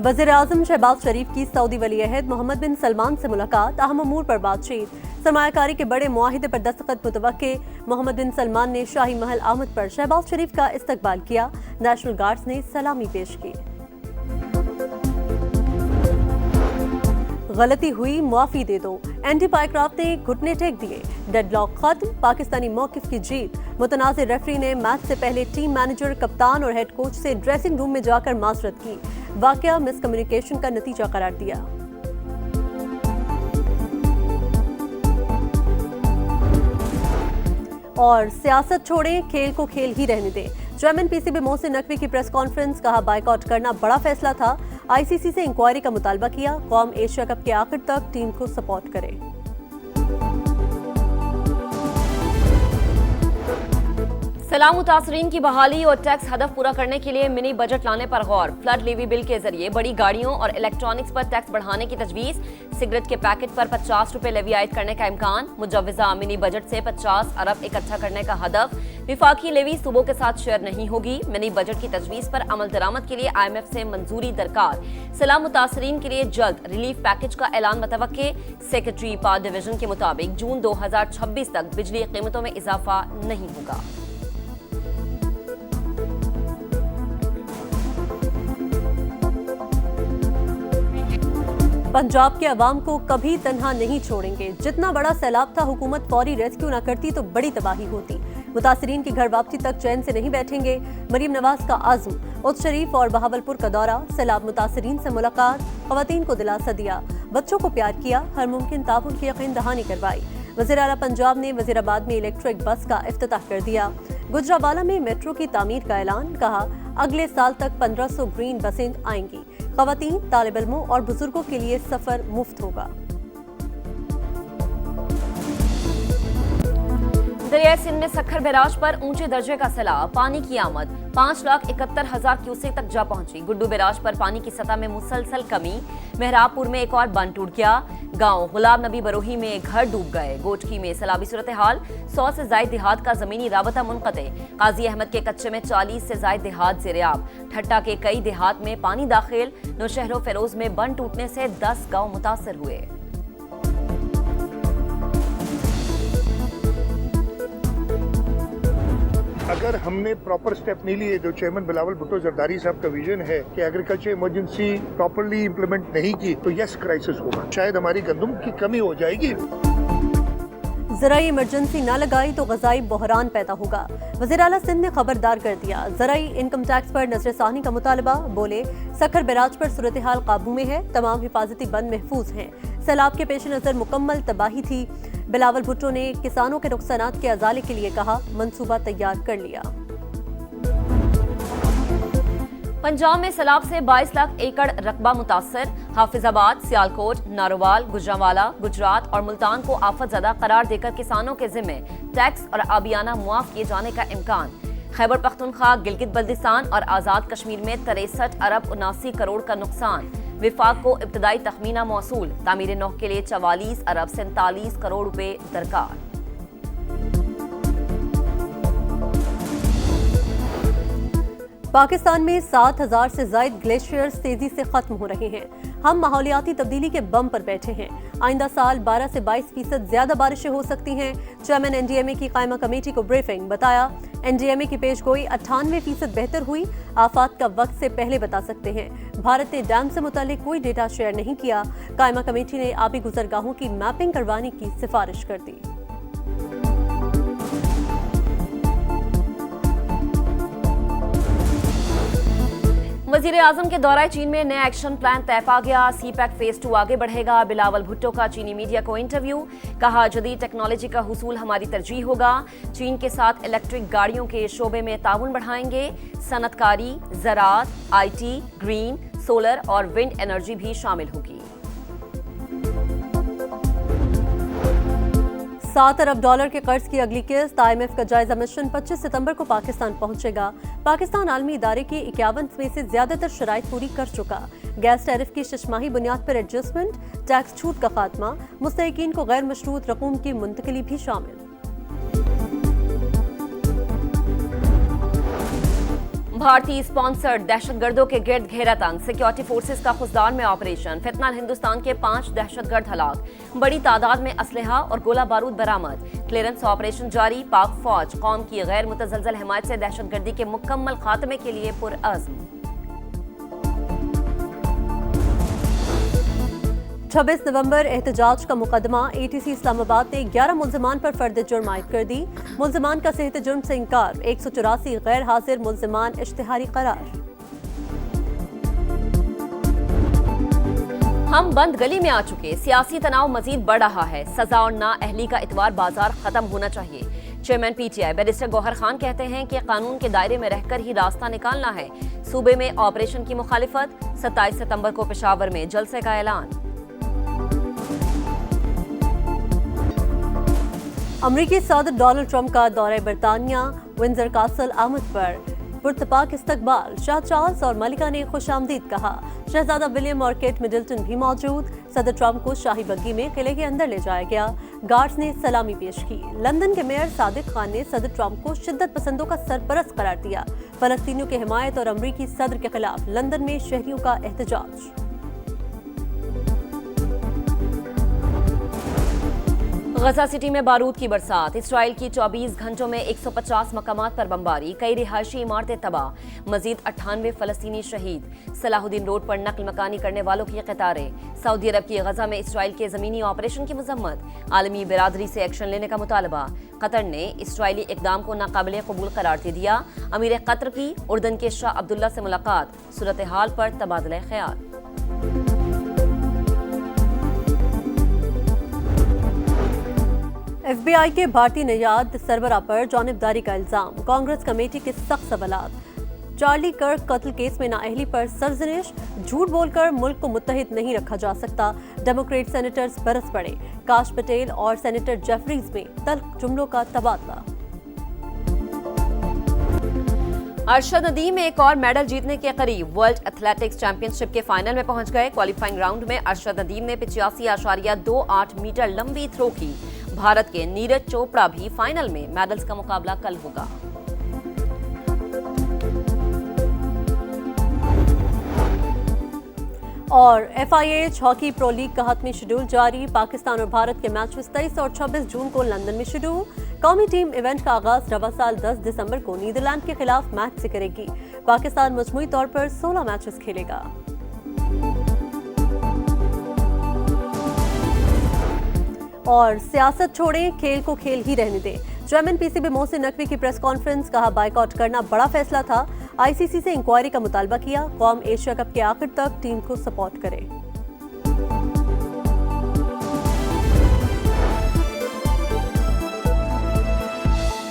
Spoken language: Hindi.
वज़ीर-ए-आज़म शहबाज शरीफ की सऊदी वली-ए-अहद मोहम्मद बिन सलमान से मुलाकात, अहम अमूर पर बातचीत। सरमायाकारी के बड़े मुआहिदे पर दस्तखत मुतवक्के। मोहम्मद बिन सलमान ने शाही महल आमद पर शहबाज शरीफ का इस्तकबाल किया। नेशनल गार्ड्स ने सलामी पेश की। गलती हुई, माफी दे दो। एंटी पाइक्राफ्ट ने घुटने टेक दिए। डेडलॉक खत्म, पाकिस्तानी मौकिफ की जीत। मुतनाज़ रेफरी ने मैच से पहले टीम मैनेजर, कप्तान और हेड कोच से ड्रेसिंग रूम में जाकर माजरत की। वाकया मिसकम्युनिकेशन का नतीजा करार दिया। और सियासत छोड़ें, खेल को खेल ही रहने दें। चेयरमैन पीसीबी मोहसिन नकवी की प्रेस कॉन्फ्रेंस, कहा बाइकआउट करना बड़ा फैसला था। आईसीसी से इंक्वायरी का मुतालबा किया। कौम एशिया कप के आखिर तक टीम को सपोर्ट करे। सलाम मुतासरीन की बहाली और टैक्स हदफ पूरा करने के लिए मिनी बजट लाने पर गौर। फ्लड लेवी बिल के जरिए बड़ी गाड़ियों और इलेक्ट्रॉनिक्स पर टैक्स बढ़ाने की तजवीज। सिगरेट के पैकेट पर 50 रुपए लेवी आयद करने का इम्कान। मुजव्वजा मिनी बजट से 50 अरब इकट्ठा करने का हदफ। विफाकी लेवी सूबों के साथ शेयर नहीं होगी। मिनी बजट की तजवीज पर अमल दरामद के लिए IMF से मंजूरी दरकार। सलाम मुतासरीन के लिए जल्द रिलीफ पैकेज का ऐलान मतवक्के। सेक्रेटरी पावर डिवीजन के मुताबिक जून 2026 तक बिजली कीमतों में इजाफा नहीं होगा। पंजाब के अवाम को कभी तन्हा नहीं छोड़ेंगे। जितना बड़ा सैलाब था, हुकूमत फौरी रेस्क्यू न करती तो बड़ी तबाही होती। मुतासरीन की घर वापसी तक चैन से नहीं बैठेंगे। मरीम नवाज का आज़म। उस शरीफ और बहावलपुर का दौरा। सैलाब मुतासरीन से मुलाकात। खवातीन को दिलासा दिया। बच्चों को प्यार किया। हर मुमकिन ताउन की यकीन दहानी करवाई। वज़ीर आला पंजाब ने वज़ीराबाद में इलेक्ट्रिक बस का इफ्तिताह कर दिया। गुजरावाला में मेट्रो की तामीर का ऐलान। कहा अगले साल तक 1500 ग्रीन बसें आएंगी। खवातीन, तालिब इल्मों और बुजुर्गों के लिए सफर मुफ्त होगा। दरिया सिंध में सखर बैराज पर ऊंचे दर्जे का सैलाब। पानी की आमद 5,71,000 क्यूसेक तक जा पहुंची। गुड्डू बैराज पर पानी की सतह में मुसलसल कमी। मेहराबपुर में एक और बंद टूट गया। गांव गुलाब नबी बरोही में घर डूब गए। गोटकी में सैलाबी सूरत हाल। 100 से ज्यादा देहात का जमीनी राबता मुनक़ते। काजी अहमद के कच्चे में 40 से ज्यादा देहात ज़ेर-ए-आब। ठट्टा के कई देहात में पानी दाखिल। नौशहरो फेरोज में बंद टूटने से 10 गाँव मुतासर हुए। अगर हमने प्रॉपर स्टेप नहीं लिए, जो चेयरमैन बिलावल भुट्टो जरदारी साहब का विजन है कि एग्रीकल्चर इमरजेंसी प्रॉपरली इंप्लीमेंट नहीं की तो यस क्राइसिस होगा। शायद हमारी गंदम की कमी हो जाएगी। ज़राई इमरजेंसी न लगाई तो ग़ज़ाई बहरान पैदा होगा। वज़ीर आला सिंध ने खबरदार कर दिया। ज़राई इनकम टैक्स पर नज़रसानी का मुतालबा। बोले सखर बैराज पर सूरत हाल काबू में है। तमाम हिफाजती बंद महफूज हैं। सैलाब के पेश नज़र मुकम्मल तबाही थी। बिलावल भुट्टो ने किसानों के नुकसानात के अजाले के लिए कहा मंसूबा तैयार कर लिया। पंजाब में सैलाब से 22 लाख एकड़ रकबा मुतासर। हाफिजाबाद, सियालकोट, नारोवाल, गुजरांवाला, गुजरात और मुल्तान को आफत ज़दा करार देकर किसानों के जिम्मे टैक्स और आबियाना मुआफ किए जाने का इम्कान। खैबर पख्तूनख्वा, गिलगित बल्दिस्तान और आज़ाद कश्मीर में 63 अरब 79 करोड़ का नुकसान। विफाक को इब्तदाई तखमीना मौसूल। तामीर नौ के लिए 44 अरब 47 करोड़ रुपए दरकार। पाकिस्तान में 7,000 से ज्यादा ग्लेशियर्स तेजी से खत्म हो रहे हैं। हम माहौलियाती तब्दीली के बम पर बैठे हैं। आइंदा साल 12 से 22% ज्यादा बारिशें हो सकती हैं। चेयरमैन NDMA की कायमा कमेटी को ब्रीफिंग। बताया NDMA की पेशगोई 98% बेहतर हुई। आफात का वक्त से पहले बता सकते हैं। भारत ने डैम से मुतालिक कोई डेटा शेयर नहीं किया। कायमा कमेटी ने आबी गुजरगाहों की मैपिंग करवाने की सिफारिश कर दी। वज़ीर आज़म के दौरे चीन में नया एक्शन प्लान तय पा गया। CPEC फेज 2 आगे बढ़ेगा। बिलावल भुट्टो का चीनी मीडिया को इंटरव्यू। कहा जदीद टेक्नोलॉजी का हुसूल हमारी तरजीह होगा। चीन के साथ इलेक्ट्रिक गाड़ियों के शोबे में ताउन बढ़ाएंगे। सनतकारी, ज़राअत, IT, ग्रीन, सोलर और विंड एनर्जी भी शामिल होगी। $7 अरब के कर्ज की अगली किस्त। IMF का जायजा मिशन 25 सितंबर को पाकिस्तान पहुंचेगा। पाकिस्तान आलमी इदारे की 51 में से ज्यादातर शराइत पूरी कर चुका। गैस टैरिफ की शशमाही बुनियाद पर एडजस्टमेंट, टैक्स छूट का खात्मा, मुस्तहिकीन को गैर मशरूत रकूम की मुंतकिली भी शामिल। भारतीय स्पॉन्सर्ड दहशतगर्दों के गिर्द घेरा तंग, सिक्योरिटी फोर्सेस का खुजदार में ऑपरेशन, फितनाल हिंदुस्तान के 5 दहशतगर्द हलाक, बड़ी तादाद में असलहा और गोला बारूद बरामद, क्लियरेंस ऑपरेशन जारी, पाक फौज कौम की गैर मुतजलजल हिमायत से दहशतगर्दी के मुकम्मल खात्मे के लिए पुरअज़्म। 26 नवंबर एहतजाज का मुकदमा ATC इस्लामाबाद ने 11 मुल्जिमान पर फर्द जुर्म आयद कर दी। मुल्जिमान का सेहत जुर्म से इनकार, 184 गैर हाजिर मुल्जिमान इश्तिहारी करार। हम बंद गली में आ चुके, सियासी तनाव मजीद बढ़ रहा है, सजा और नाअहली का इतवार बाजार खत्म होना चाहिए। Chairman PTI barrister Gauhar Khan कहते हैं कि कानून के दायरे में रहकर ही रास्ता निकालना है। सूबे में ऑपरेशन की मुखालिफत, 27 सितंबर को पेशावर में जलसे का ऐलान। अमरीकी सदर डोनाल्ड ट्रंप का दौरे बरतानिया, विंडसर कासल आमद पर पुरतपाक इस्तकबाल, शाह चार्ल्स और मलिका ने खुशामदीद कहा। शहजादा विलियम और केट मिडल्टन भी मौजूद। सदर ट्रंप को शाही बग्गी में किले के अंदर ले जाया गया, गार्ड्स ने सलामी पेश की। लंदन के मेयर सादिक खान ने सदर ट्रंप को शिद्दत पसंदों का सरपरस्त करार दिया। फलस्तीनियों की हिमायत और अमरीकी सदर के खिलाफ लंदन में शहरियों का एहतजाज। गजा सिटी में बारूद की बरसात, इसराइल की 24 घंटों में 150 मकामात पर बमबारी, कई रिहायशी इमारतें तबाह, मजीद 98 फलस्तीनी शहीद। सलाहुद्दीन रोड पर नकल मकानी करने वालों की कतारें। सऊदी अरब की गजा में इसराइल के जमीनी ऑपरेशन की मजम्मत, आलमी बिरादरी से एक्शन लेने का मुतालबा। कतर ने इसराइली इकदाम को नाकाबिले कबूल करार दे दिया। अमीर कतर की उर्दन के शाह अब्दुल्ला से मुलाकात, सूरत हाल पर तबादला ख्याल। FBI के भारतीय नियाद सरबराह पर जानिबदारी का इल्जाम, कांग्रेस कमेटी के सख्त सवालात। चार्ली कर्क कत्ल केस में नाअहली पर सरजनिश, झूठ बोलकर मुल्क को मुत्तहिद नहीं रखा जा सकता। डेमोक्रेट सेनेटर्स बरस पड़े, काश पटेल और सेनेटर जेफरीज में तल्ख जुमलों का तबादला। अरशद नदीम एक और मेडल जीतने के करीब, वर्ल्ड एथलेटिक्स चैंपियनशिप के फाइनल में पहुंच गए। क्वालिफाइंग राउंड में अरशद नदीम ने 85.28 मीटर लंबी थ्रो की। भारत के नीरज चोपड़ा भी फाइनल में, मेडल्स का मुकाबला कल होगा। और FIH हॉकी प्रो लीग का हतमी शेड्यूल जारी, पाकिस्तान और भारत के मैच 23 और 26 जून को लंदन में शुरू। कौमी टीम इवेंट का आगाज रवा साल 10 दिसंबर को नीदरलैंड के खिलाफ मैच से करेगी। पाकिस्तान मजमूई तौर पर 16 मैचेस खेलेगा। और सियासत छोड़ें, खेल को खेल ही रहने दें। चेयरमैन PCB मोहसिन नकवी की प्रेस कॉन्फ्रेंस, कहा बाइकआउट करना बड़ा फैसला था। ICC से इंक्वायरी का मुतालबा किया, कौम एशिया कप के आखिर तक टीम को सपोर्ट करे।